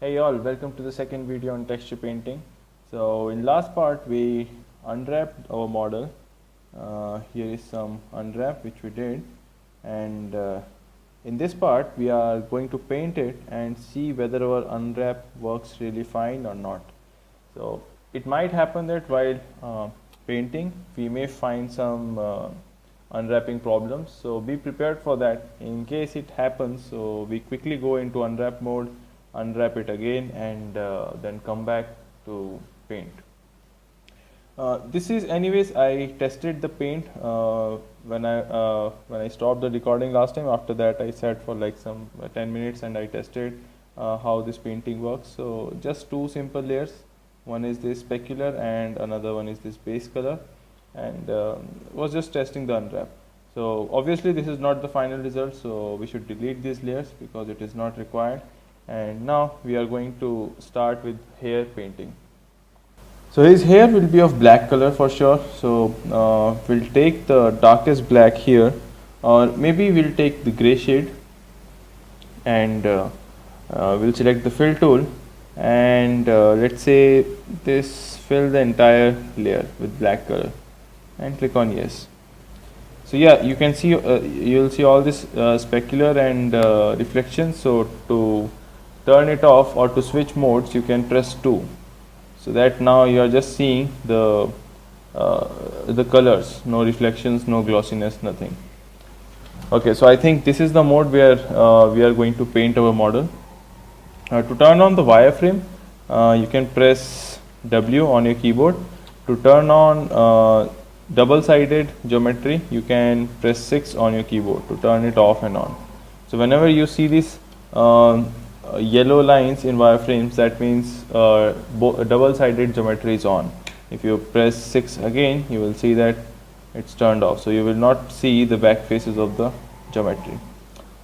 Hey all, welcome to the second video on texture painting. So in last part we unwrapped our model. Here is some unwrap which we did, and in this part we are going to paint it and see whether our unwrap works really fine or not. So it might happen that while painting we may find some unwrapping problems, so be prepared for that in case it happens. So we quickly go into unwrap mode, unwrap it again, and then come back to paint. This is anyways, I tested the paint when I stopped the recording last time. After that I sat for like some 10 minutes and I tested how this painting works. So just two simple layers, one is this specular and another one is this base color, and was just testing the unwrap. So obviously this is not the final result, so we should delete these layers because it is not required. And now we are going to start with hair painting. So his hair will be of black color for sure. So we'll take the darkest black here, or maybe we'll take the gray shade, and we'll select the fill tool, and let's say this fill the entire layer with black color, and click on yes. So yeah, you can see you'll see all this specular and reflection. So to turn it off or to switch modes, you can press 2, so that now you are just seeing the colors, no reflections, no glossiness, nothing. Okay, so I think this is the mode where we are going to paint our model. To turn on the wireframe, you can press W on your keyboard. To turn on double-sided geometry, you can press 6 on your keyboard to turn it off and on. So whenever you see these yellow lines in wireframes, that means double-sided geometry is on. If you press 6 again, you will see that it's turned off, so you will not see the back faces of the geometry.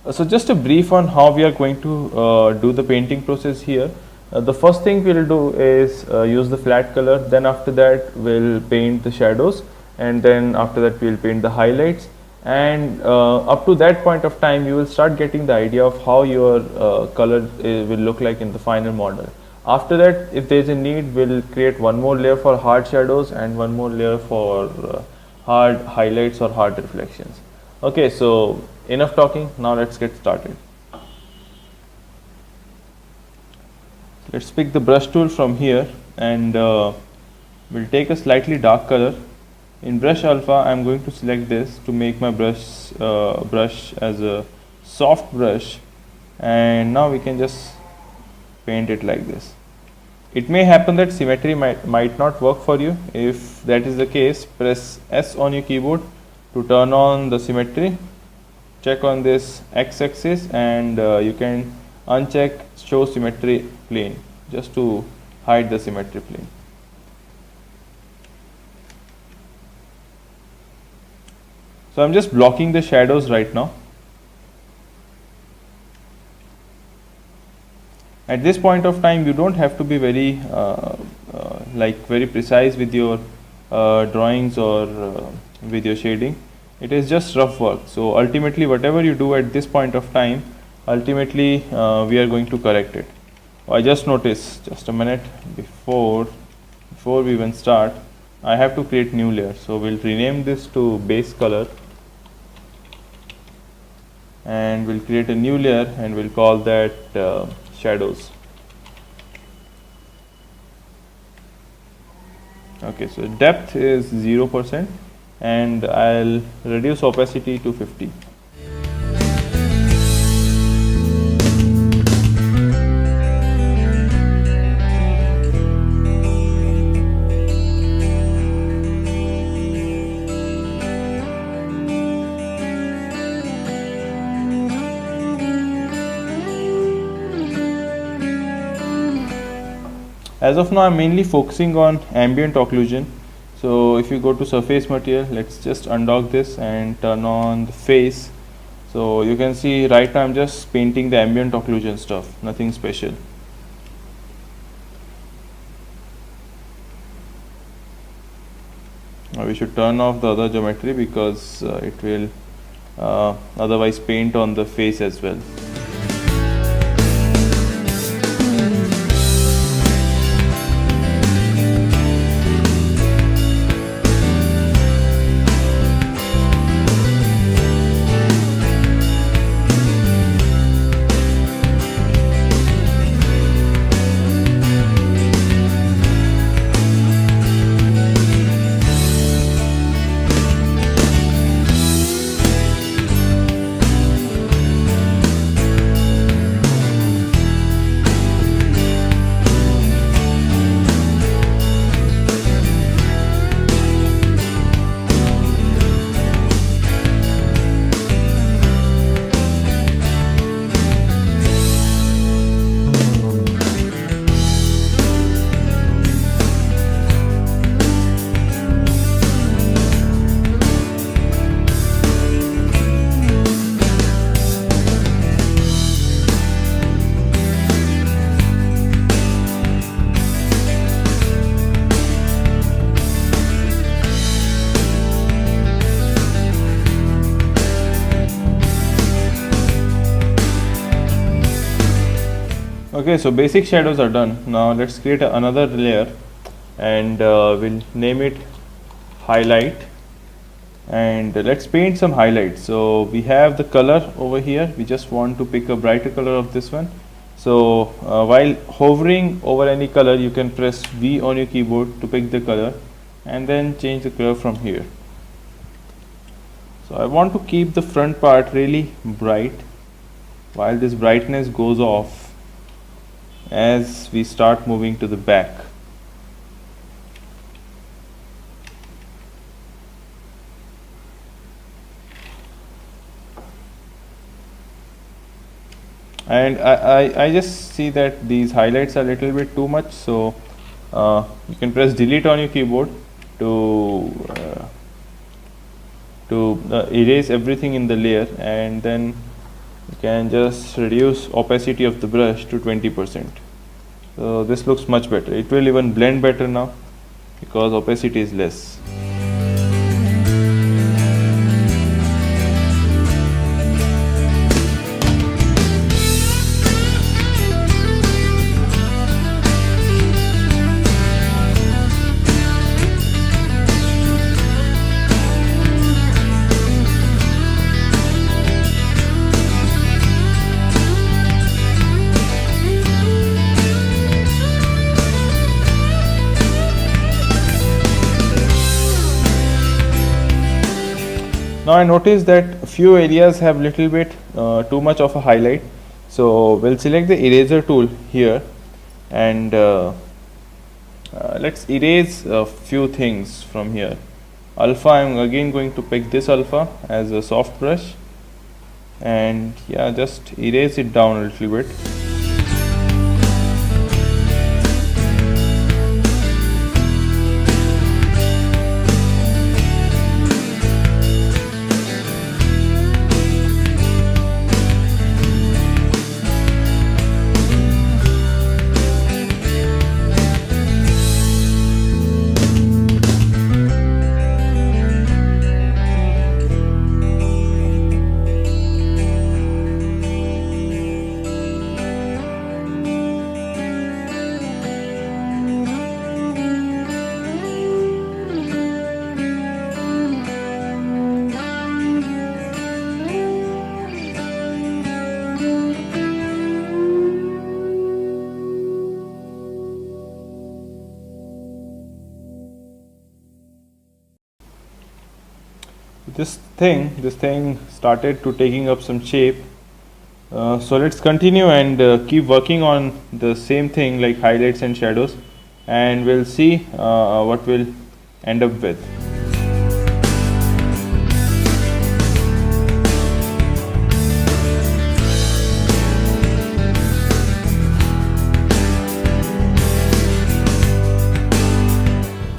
So just a brief on how we are going to do the painting process here. The first thing we'll do is use the flat color, then after that we'll paint the shadows, and then after that we'll paint the highlights, and up to that point of time you will start getting the idea of how your color will look like in the final model. After that, if there is a need, we'll create one more layer for hard shadows and one more layer for hard highlights or hard reflections. Okay, so enough talking, now let's get started. Let's pick the brush tool from here, and we'll take a slightly dark color. In brush alpha, I'm going to select this to make my brush as a soft brush, and now we can just paint it like this. It may happen that symmetry might not work for you. If that is the case, press S on your keyboard to turn on the symmetry. Check on this x-axis, and you can uncheck show symmetry plane just to hide the symmetry plane. So I'm just blocking the shadows right now. At this point of time, you don't have to be very very precise with your drawings or with your shading. It is just rough work. So ultimately, whatever you do at this point of time, ultimately we are going to correct it. I just noticed just a minute before we even start, I have to create new layer. So we'll rename this to base color, and we'll create a new layer and we'll call that shadows. Okay, so depth is 0%, and I'll reduce opacity to 50. As of now, I'm mainly focusing on ambient occlusion. So if you go to surface material, let's just undock this and turn on the face. So you can see right now I'm just painting the ambient occlusion stuff, nothing special. Now we should turn off the other geometry because it will otherwise paint on the face as well. Okay, so basic shadows are done. Now let's create another layer, and we'll name it highlight, and let's paint some highlights. So we have the color over here. We just want to pick a brighter color of this one. So while hovering over any color, you can press V on your keyboard to pick the color and then change the color from here. So I want to keep the front part really bright while this brightness goes off as we start moving to the back. And I just see that these highlights are a little bit too much, so you can press delete on your keyboard to erase everything in the layer, and then you can just reduce opacity of the brush to 20%. So this looks much better. It will even blend better now because opacity is less. Now I notice that a few areas have little bit too much of a highlight, so we'll select the eraser tool here, and let's erase a few things from here. Alpha, I'm again going to pick this alpha as a soft brush, and yeah, just erase it down a little bit. This thing started to taking up some shape, so let's continue and keep working on the same thing like highlights and shadows, and we'll see what we'll end up with.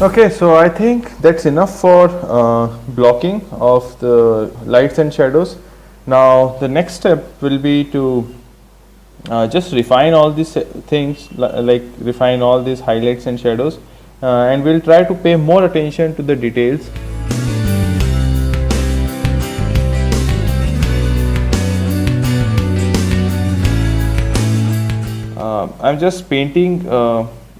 Okay, so I think that's enough for blocking of the lights and shadows. Now the next step will be to just refine all these things, like refine all these highlights and shadows, and we'll try to pay more attention to the details. I'm just painting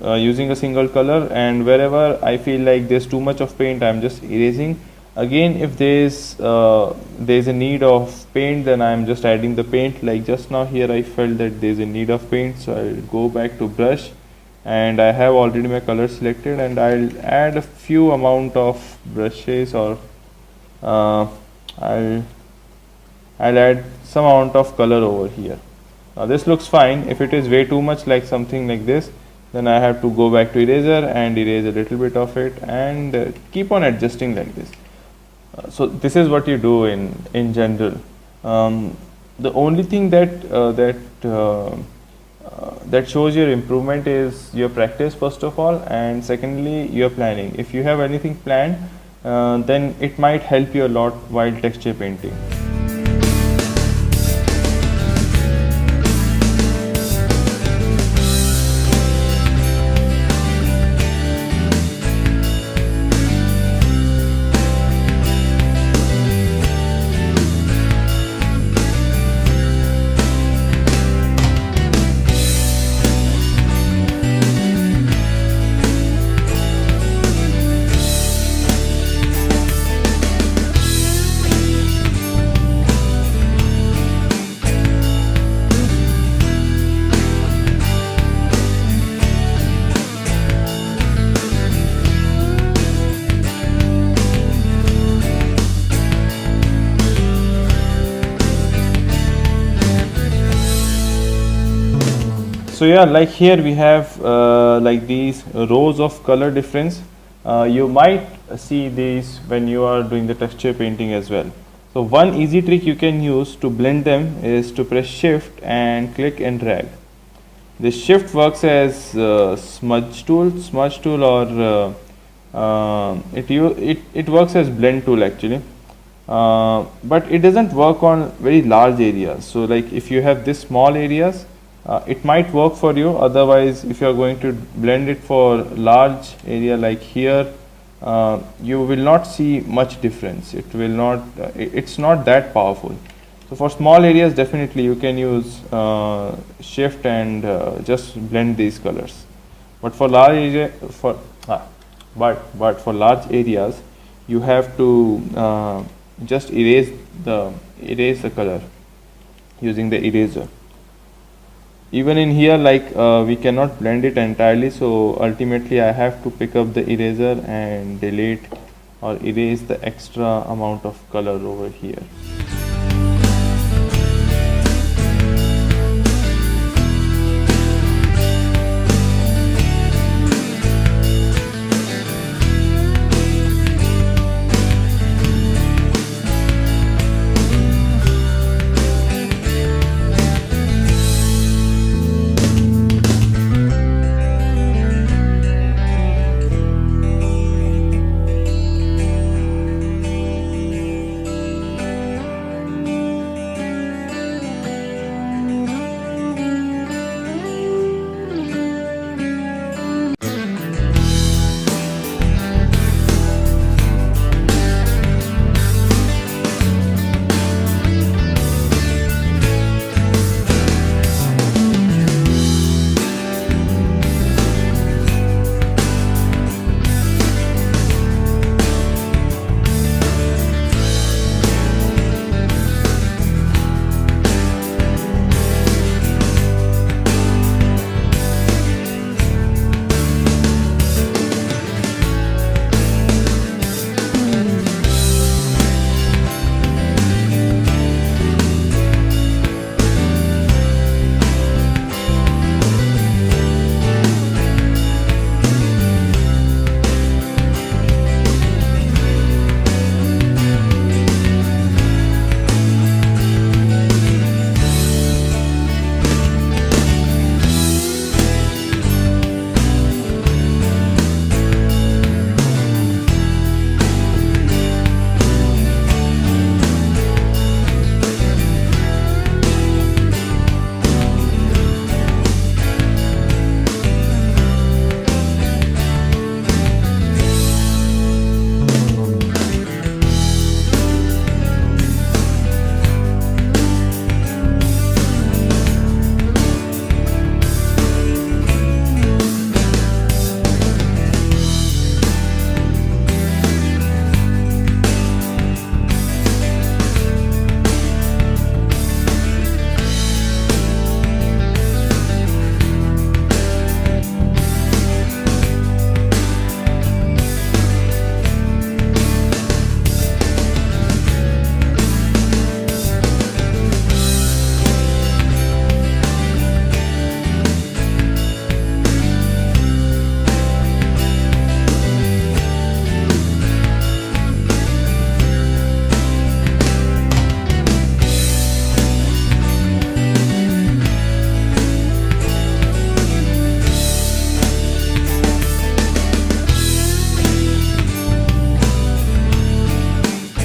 using a single color, and wherever I feel like there's too much of paint, I'm just erasing. Again, if there's a need of paint, then I'm just adding the paint. Like just now here I felt that there's a need of paint, so I'll go back to brush, and I have already my color selected, and I'll add a few amount of brushes, or I'll add some amount of color over here. Now this looks fine. If it is way too much, like something like this, then I have to go back to eraser and erase a little bit of it, and keep on adjusting like this. So this is what you do in general. The only thing that shows your improvement is your practice, first of all, and secondly your planning. If you have anything planned, then it might help you a lot while texture painting. So yeah, like here we have like these rows of color difference. You might see these when you are doing the texture painting as well. So one easy trick you can use to blend them is to press shift and click and drag. The shift works as smudge tool, or it works as blend tool actually. But it doesn't work on very large areas. So like if you have this small areas, it might work for you. Otherwise, if you are going to blend it for large area like here, you will not see much difference. It will not. It's not that powerful. So for small areas, definitely you can use shift and just blend these colors. But for large area, but for large areas, you have to just erase the color using the eraser. Even in here, like we cannot blend it entirely, so ultimately I have to pick up the eraser and delete or erase the extra amount of color over here.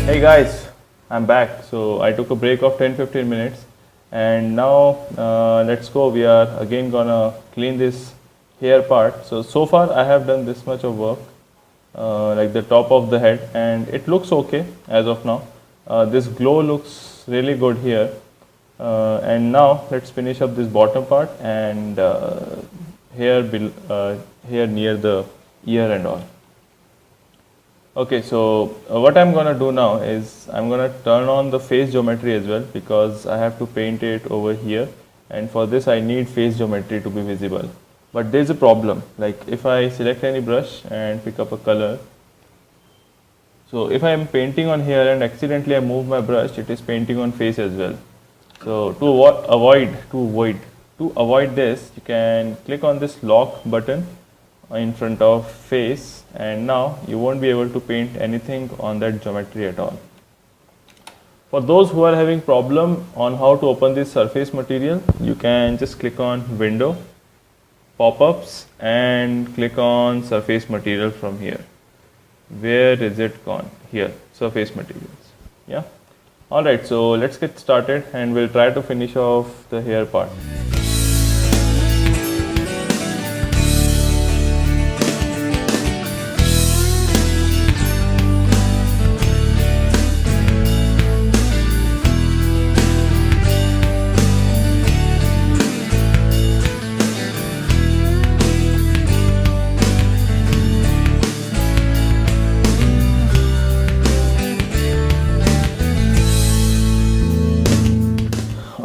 Hey guys, I'm back. So I took a break of 10-15 minutes, and now let's go. We are again gonna clean this hair part. So far I have done this much of work, like the top of the head, and it looks okay as of now. This glow looks really good here. And now let's finish up this bottom part and here near the ear and all. Okay, so what I'm gonna do now is I'm gonna turn on the face geometry as well, because I have to paint it over here, and for this I need face geometry to be visible. But there's a problem, like if I select any brush and pick up a color, so if I am painting on here and accidentally I move my brush, it is painting on face as well. So to avoid To avoid this, you can click on this lock button in front of face, and now you won't be able to paint anything on that geometry at all. For those who are having problem on how to open this surface material, you can just click on window, pop-ups, and click on surface material from here. Where is it gone? Here, surface materials. Yeah. Alright, so let's get started and we'll try to finish off the hair part.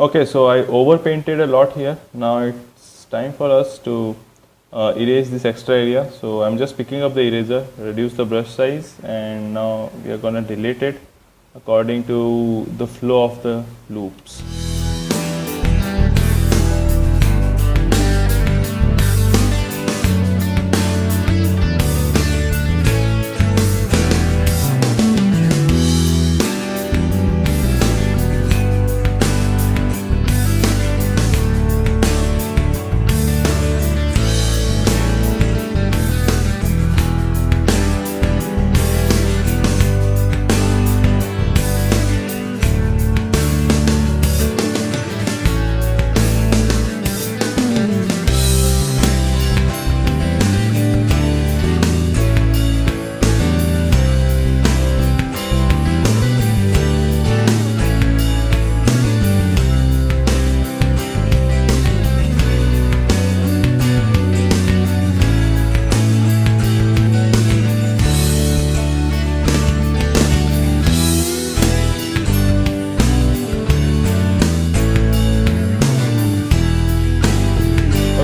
Okay, so I over painted a lot here. Now it's time for us to erase this extra area. So I'm just picking up the eraser, reduce the brush size, and now we are gonna delete it according to the flow of the loops.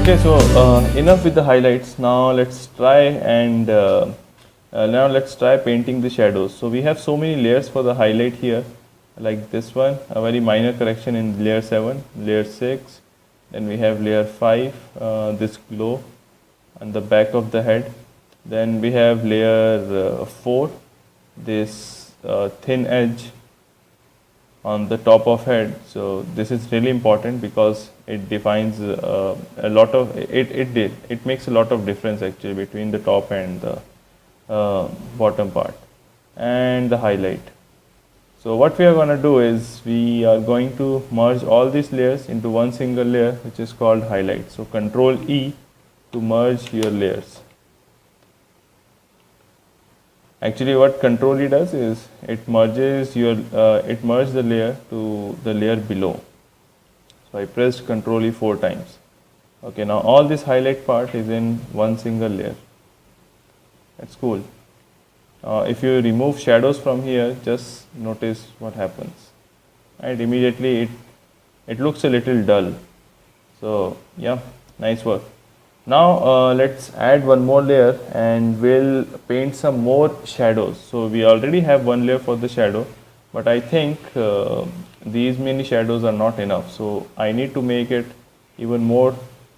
Okay, so enough with the highlights. Now let's try painting the shadows. So we have so many layers for the highlight here, like this one, a very minor correction in layer 7, layer 6, then we have layer 5, this glow on the back of the head, then we have layer 4, this thin edge on the top of head. So this is really important because it defines a lot of it makes a lot of difference actually between the top and the bottom part and the highlight. So what we are going to do is we are going to merge all these layers into one single layer, which is called highlight. So Control E to merge your layers. Actually, what Control E does is it merges the layer to the layer below. So I pressed Control E 4 times. Okay, now all this highlight part is in one single layer. That's cool. If you remove shadows from here, just notice what happens. And immediately it looks a little dull. So yeah, nice work. Now let's add one more layer and we'll paint some more shadows. So we already have one layer for the shadow, but I think these many shadows are not enough. So I need to make it even more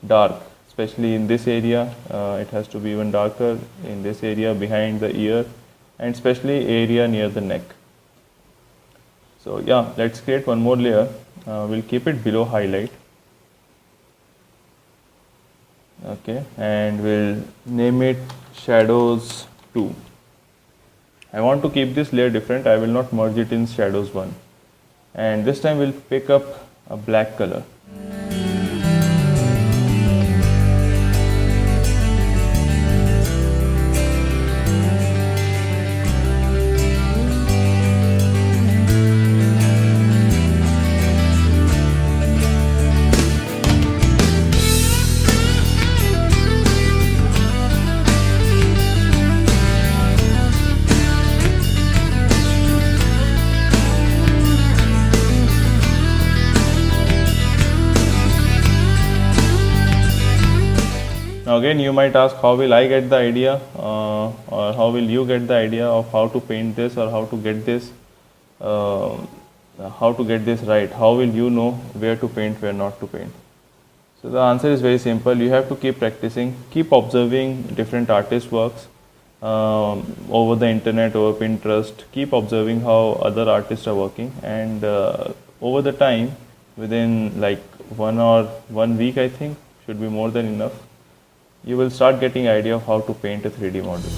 dark, especially in this area. It has to be even darker in this area behind the ear and especially area near the neck. So yeah, let's create one more layer. We'll keep it below highlight. Okay, and we'll name it shadows 2. I want to keep this layer different. I will not merge it in shadows 1, and this time we'll pick up a black color. Now again, you might ask, how will I get the idea or how will you get the idea of how to paint this or how to get this right? How will you know where to paint, where not to paint? So the answer is very simple. You have to keep practicing, keep observing different artist works over the internet, over Pinterest. Keep observing how other artists are working, and over the time, within like 1 week, I think should be more than enough. You will start getting idea of how to paint a 3D model.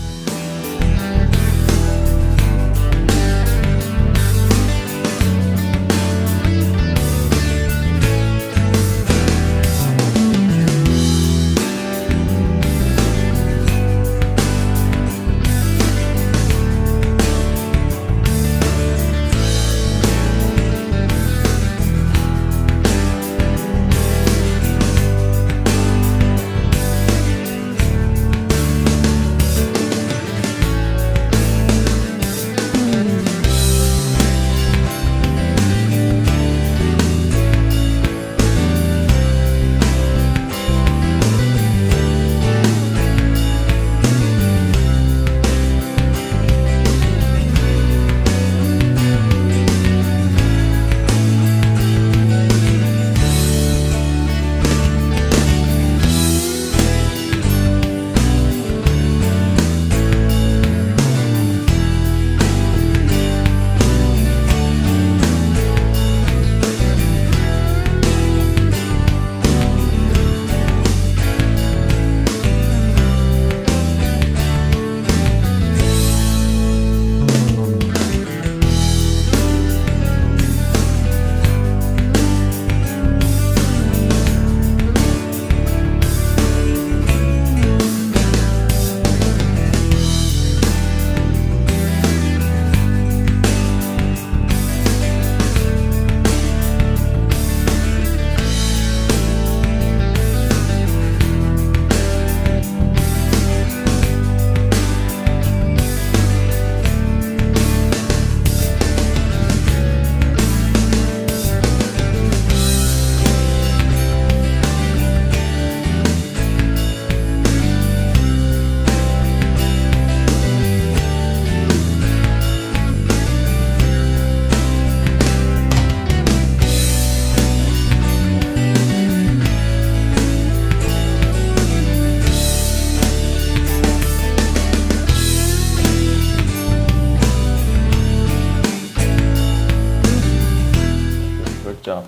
Good job.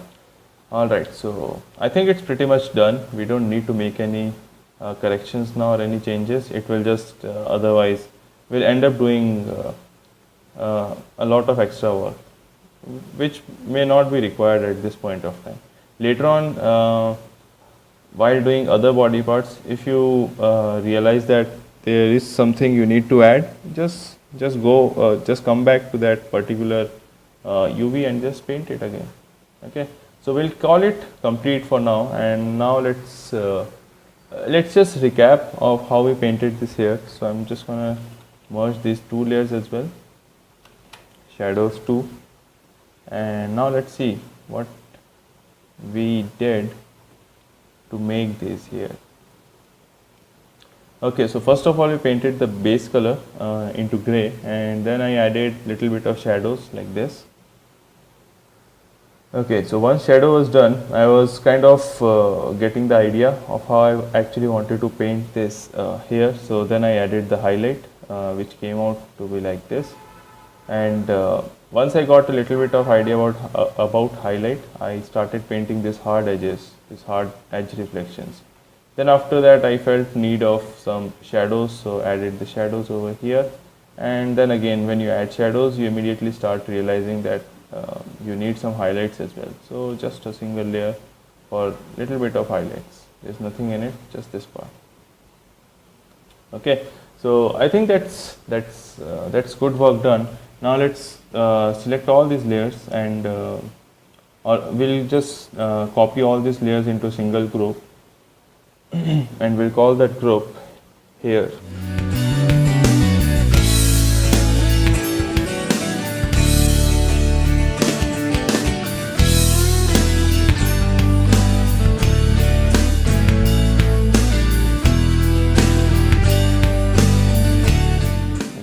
All right, so I think it's pretty much done. We don't need to make any corrections now or any changes. It will just otherwise we'll end up doing a lot of extra work, which may not be required at this point of time. Later on, while doing other body parts, if you realize that there is something you need to add, just come back to that particular UV and just paint it again. Okay, so we'll call it complete for now, and now let's just recap of how we painted this here. So I'm just gonna merge these two layers as well, shadows too, and now let's see what we did to make this here. Okay, so first of all we painted the base color into gray, and then I added little bit of shadows like this. Okay, so once shadow was done, I was kind of getting the idea of how I actually wanted to paint this here. So then I added the highlight, which came out to be like this. And once I got a little bit of idea about highlight, I started painting these hard edges, these hard edge reflections. Then after that, I felt need of some shadows, so added the shadows over here. And then again, when you add shadows, you immediately start realizing that you need some highlights as well. So just a single layer for little bit of highlights. There's nothing in it, just this part. Okay, so I think that's good work done. Now let's select all these layers, and or we'll just copy all these layers into a single group, and we'll call that group here.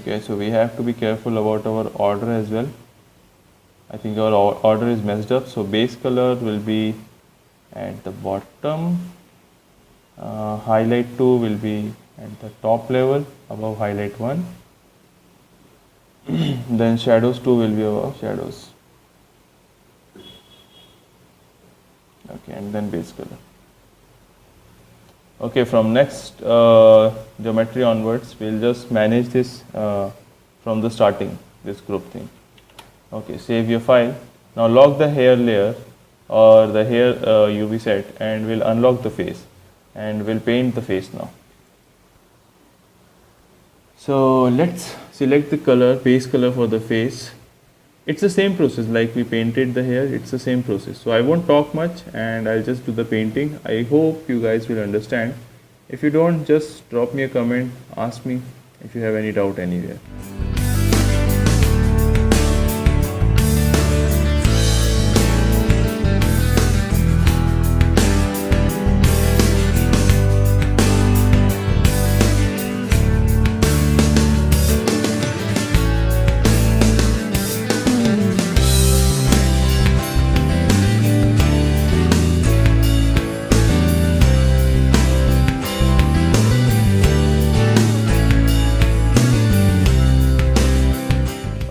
Okay, so we have to be careful about our order as well. I think our order is messed up, so base color will be at the bottom highlight 2 will be at the top level above highlight 1. Then shadows 2 will be above shadows. Okay, and then base color. Okay, from next geometry onwards, we'll just manage this from the starting, this group thing. Okay, save your file. Now lock the hair layer or the hair UV set, and we'll unlock the face and we'll paint the face now. So let's select the color, base color for the face. It's the same process like we painted the hair, it's the same process. So I won't talk much and I'll just do the painting. I hope you guys will understand. If you don't, just drop me a comment, ask me if you have any doubt anywhere.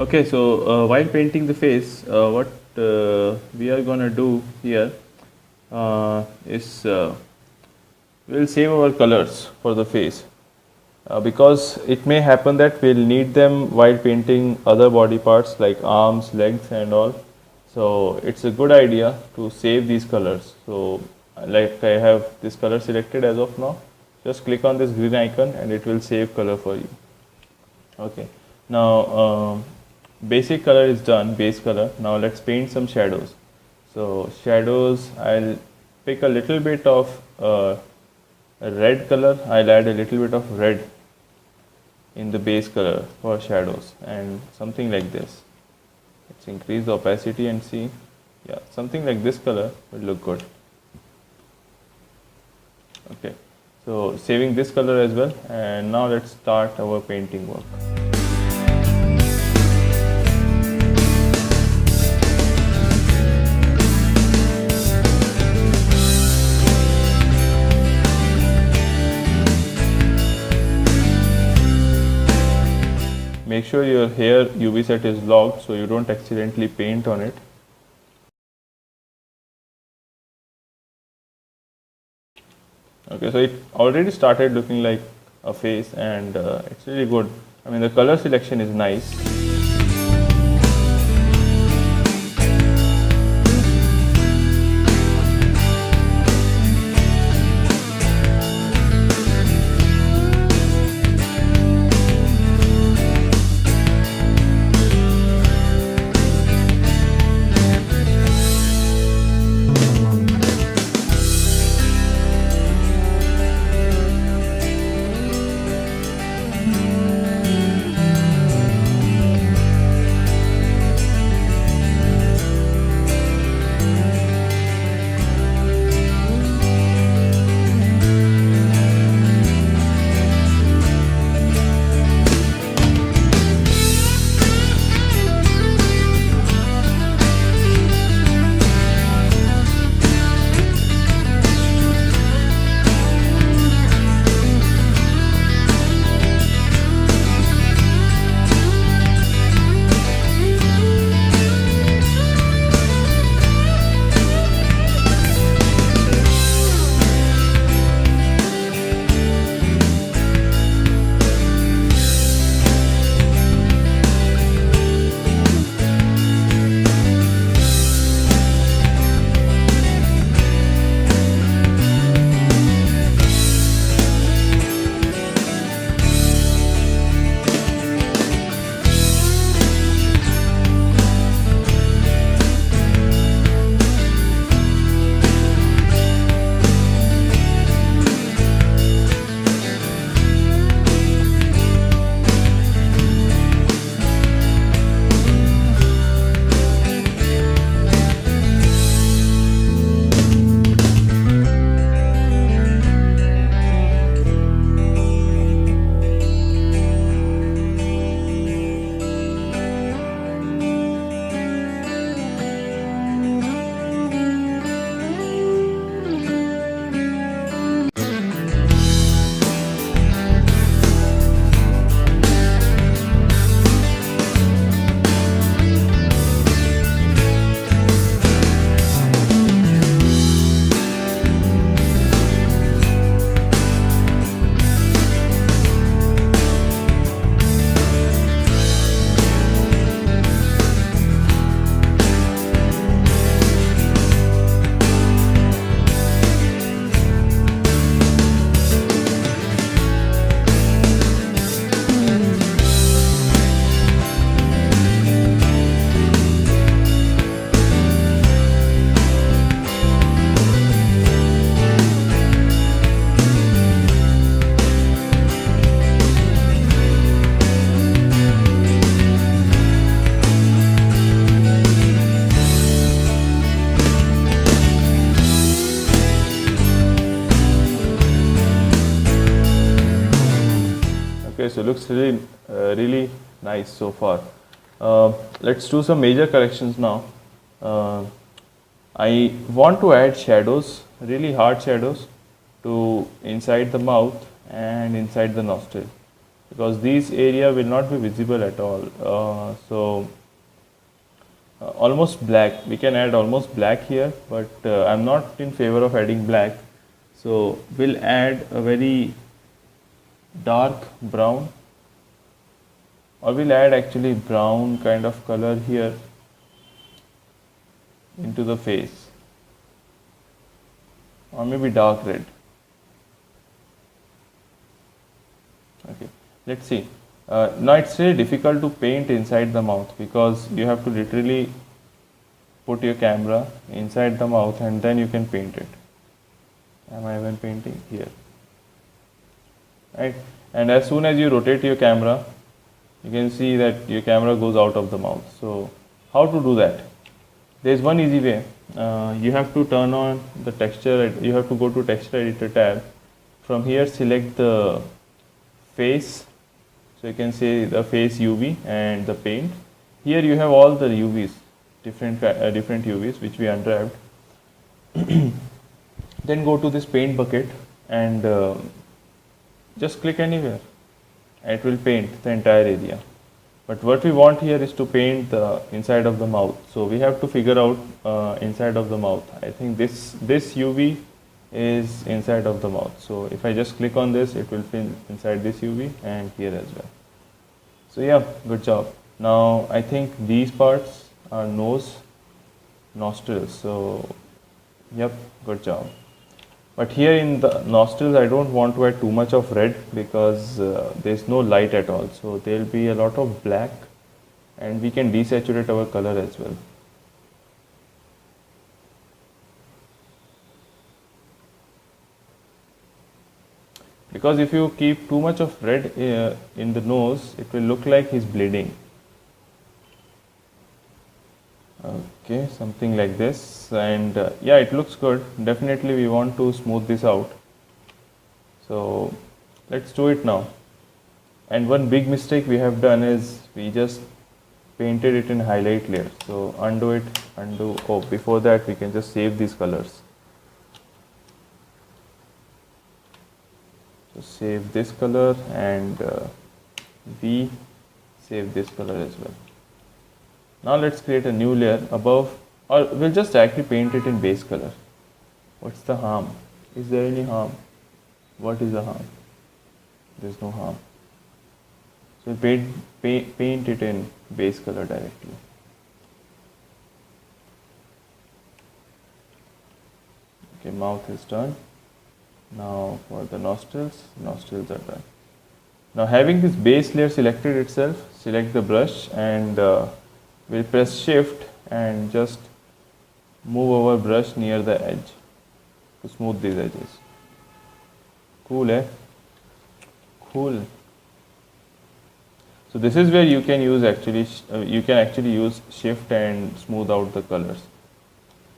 Okay, so while painting the face, what we are gonna do here is we'll save our colors for the face because it may happen that we'll need them while painting other body parts like arms, legs and all. So it's a good idea to save these colors. So like I have this color selected as of now, just click on this green icon and it will save color for you. Okay, now basic color is done, base color. Now let's paint some shadows. So shadows, I'll pick a little bit of red color. I'll add a little bit of red in the base color for shadows and something like this. Let's increase the opacity and see. Yeah, something like this color will look good. Okay, so saving this color as well, and now let's start our painting work. Make sure your hair UV set is locked so you don't accidentally paint on it. Okay, so it already started looking like a face and it's really good. I mean, the color selection is nice. Okay, so it looks really nice so far. Let's do some major corrections now. Uh, I want to add shadows, really hard shadows, to inside the mouth and inside the nostril, because these area will not be visible at all. Almost black. We can add almost black here, but I'm not in favor of adding black. So we'll add a very dark brown, or we'll add actually brown kind of color here into the face, or maybe dark red. Okay, let's see. Now it's really difficult to paint inside the mouth because you have to literally put your camera inside the mouth and then you can paint it. Am I even painting here? Right? And as soon as you rotate your camera, you can see that your camera goes out of the mouth. So how to do that? There's one easy way. You have to turn on the texture. You have to go to texture editor tab. From here select the face. So you can say the face UV and the paint. Here you have all the UVs, different UVs which we unwrapped. Then go to this paint bucket and just click anywhere. It will paint the entire area. But what we want here is to paint the inside of the mouth. So we have to figure out inside of the mouth. I think this UV is inside of the mouth. So if I just click on this, it will fill inside this UV and here as well. So yeah, good job. Now I think these parts are nose, nostrils. So yep, good job. But here in the nostrils, I don't want to add too much of red because there's no light at all. So there will be a lot of black and we can desaturate our color as well. Because if you keep too much of red in the nose, it will look like he's bleeding. Okay, something like this, and yeah, it looks good. Definitely we want to smooth this out. So let's do it now. And one big mistake we have done is we just painted it in highlight layer. So undo it, undo. Oh, before that we can just save these colors. So save this color and we save this color as well. Now let's create a new layer above, or we'll just actually paint it in base color. What's the harm? Is there any harm? What is the harm? There's no harm. So paint it in base color directly. Okay, mouth is done. Now for the nostrils are done. Now having this base layer selected itself, select the brush and we'll press shift and just move our brush near the edge to smooth these edges. Cool, eh? Cool. So this is where you can use actually use shift and smooth out the colors.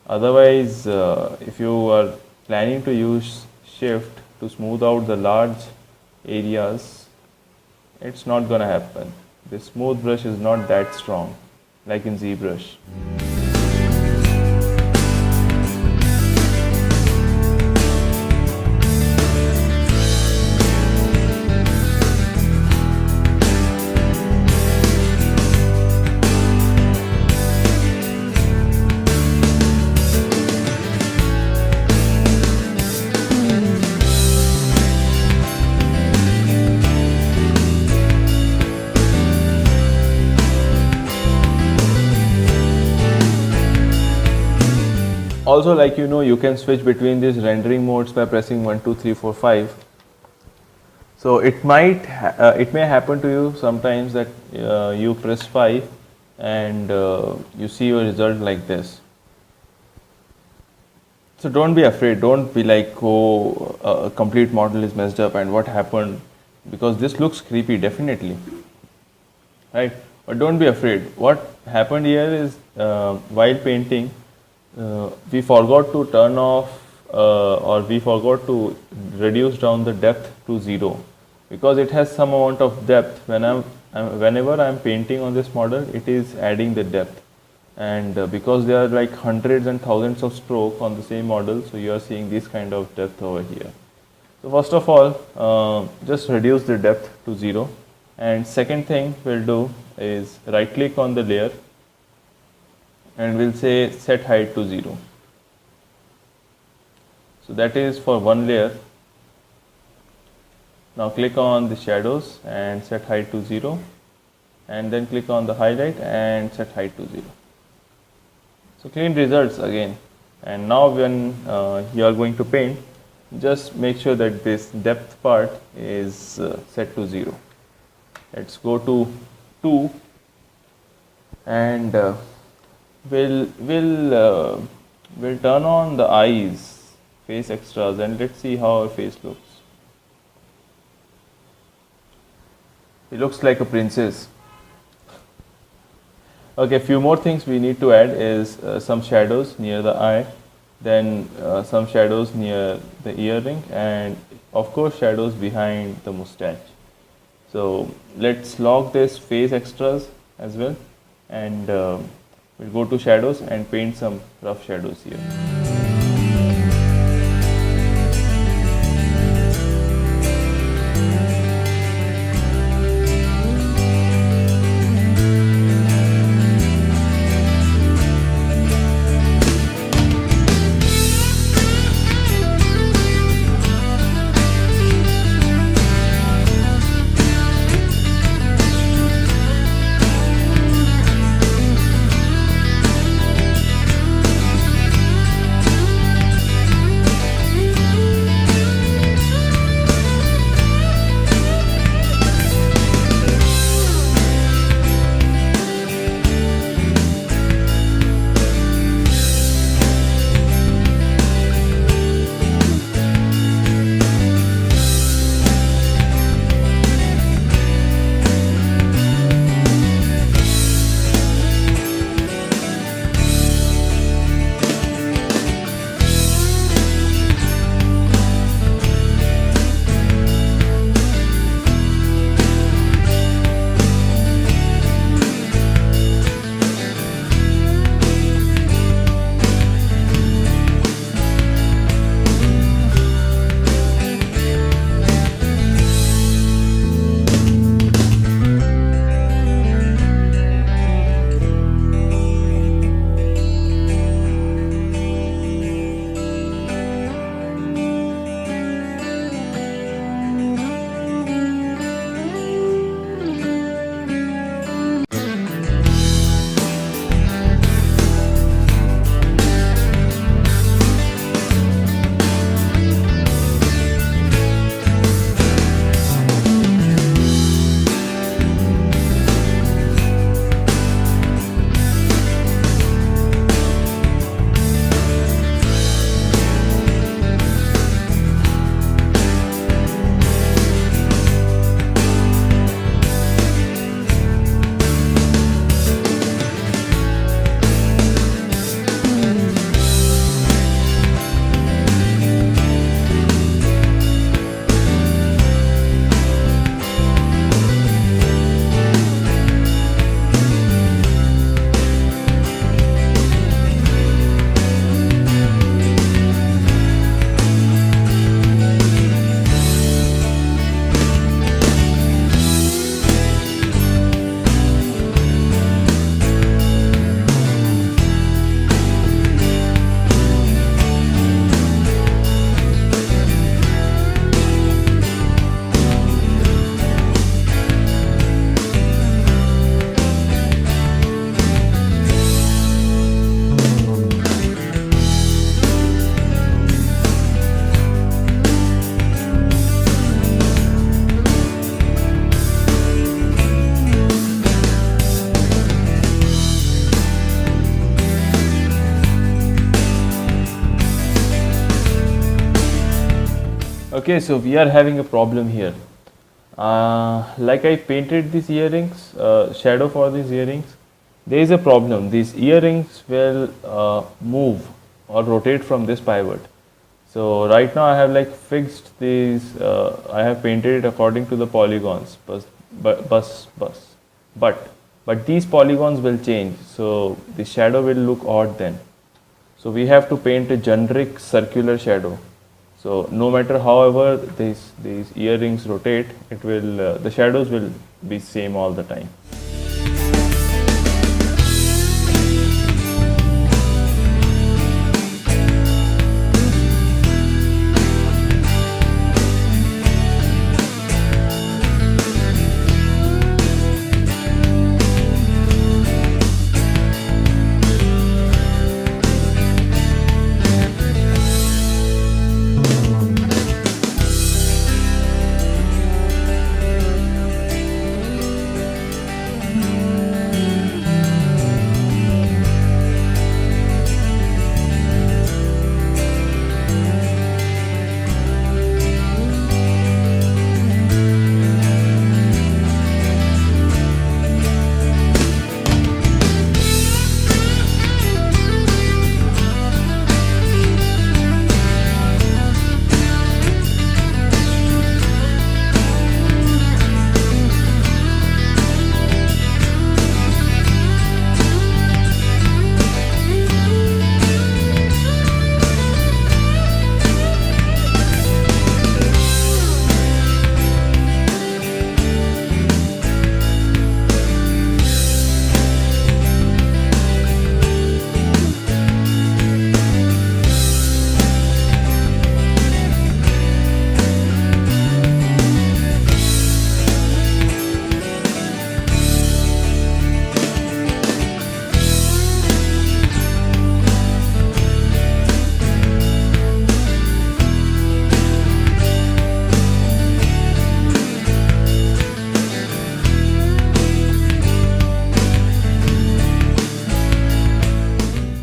Otherwise, if you are planning to use shift to smooth out the large areas, it's not gonna happen. The smooth brush is not that strong like in ZBrush. Also, like you can switch between these rendering modes by pressing 1, 2, 3, 4, 5. So it may happen to you sometimes that you press 5 and you see your result like this. So don't be afraid. Don't be like, oh, a complete model is messed up and what happened, because this looks creepy definitely, right? But don't be afraid. What happened here is while painting, we forgot to turn off or we forgot to reduce down the depth to 0, because it has some amount of depth. Whenever I'm painting on this model, it is adding the depth, and because there are like hundreds and thousands of stroke on the same model, so you are seeing this kind of depth over here. So first of all, just reduce the depth to 0, and second thing we'll do is right click on the layer and we'll say set height to 0. So that is for one layer. Now click on the shadows and set height to 0, and then click on the highlight and set height to 0. So clean results again. And now when you are going to paint, just make sure that this depth part is set to 0. Let's go to 2, and we'll turn on the eyes, face extras, and let's see how our face looks. It looks like a princess. Okay, a few more things we need to add is some shadows near the eye, then some shadows near the earring, and of course shadows behind the mustache. So let's log this face extras as well, and we'll go to shadows and paint some rough shadows here. Okay, so we are having a problem here. Like I painted these earrings, shadow for these earrings, there is a problem. These earrings will move or rotate from this pivot. So right now I have like fixed these, I have painted it according to the polygons, but, but these polygons will change. So the shadow will look odd then. So we have to paint a generic circular shadow. So no matter however these earrings rotate, it will, the shadows will be same all the time.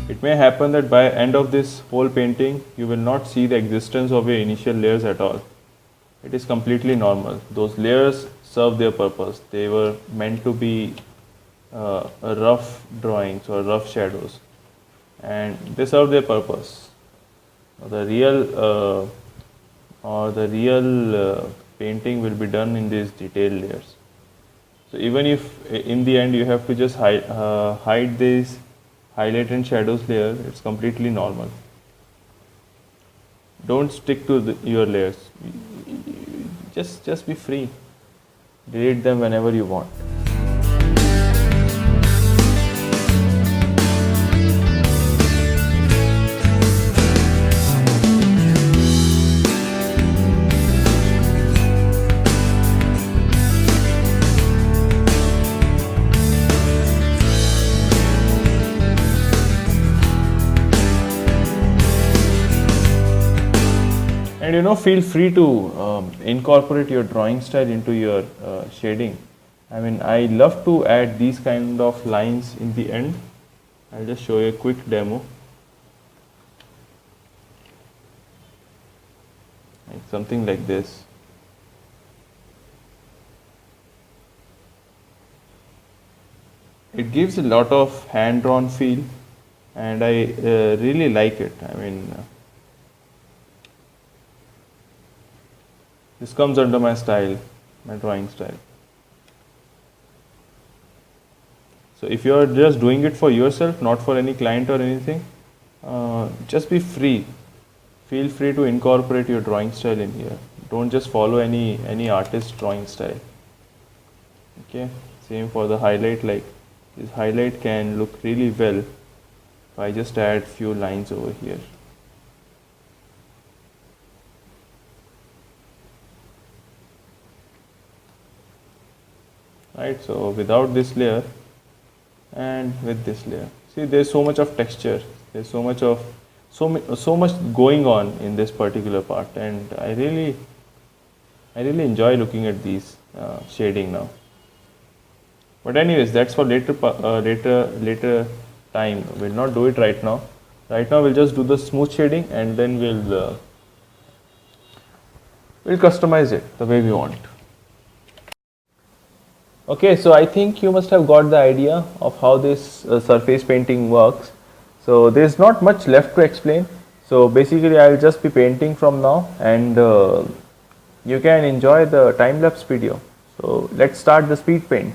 It may happen that by end of this whole painting, you will not see the existence of your initial layers at all. It is completely normal. Those layers serve their purpose. They were meant to be rough drawings or rough shadows, and they serve their purpose. The real painting will be done in these detailed layers. So even if in the end you have to just hide these highlight and shadows layer, it's completely normal. Don't stick to your layers. Just be free. Delete them whenever you want. And feel free to incorporate your drawing style into your shading. I mean, I love to add these kind of lines in the end. I'll just show you a quick demo. Like something like this. It gives a lot of hand-drawn feel, and I really like it. I mean, this comes under my style, my drawing style. So if you are just doing it for yourself, not for any client or anything, just be free. Feel free to incorporate your drawing style in here. Don't just follow any artist drawing style. Okay, same for the highlight. Like this highlight can look really well if I just add few lines over here. Right, so without this layer and with this layer, see, there's so much of texture, there's so much going on in this particular part, and I really enjoy looking at these shading now. But anyways, that's for later time. We'll not do it right now. Right now we'll just do the smooth shading, and then we'll customize it the way we want. Okay, so I think you must have got the idea of how this surface painting works. So there's not much left to explain. So basically I'll just be painting from now, and you can enjoy the time-lapse video. So let's start the speed paint.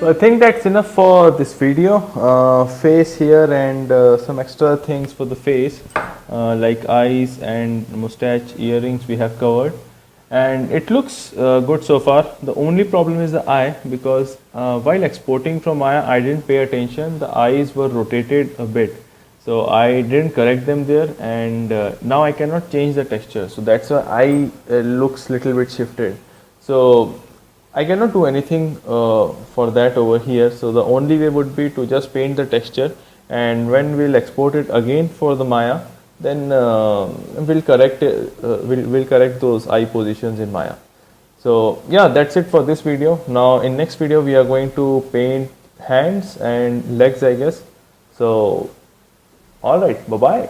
So I think that's enough for this video. Face here and some extra things for the face, like eyes and mustache, earrings we have covered, and it looks good so far. The only problem is the eye, because while exporting from Maya I didn't pay attention. The eyes were rotated a bit, so I didn't correct them there, and now I cannot change the texture, so that's why eye looks little bit shifted. So I cannot do anything for that over here. So the only way would be to just paint the texture, and when we'll export it again for the Maya, then we'll correct those eye positions in Maya. So yeah, that's it for this video. Now in next video we are going to paint hands and legs, I guess. So all right, bye bye.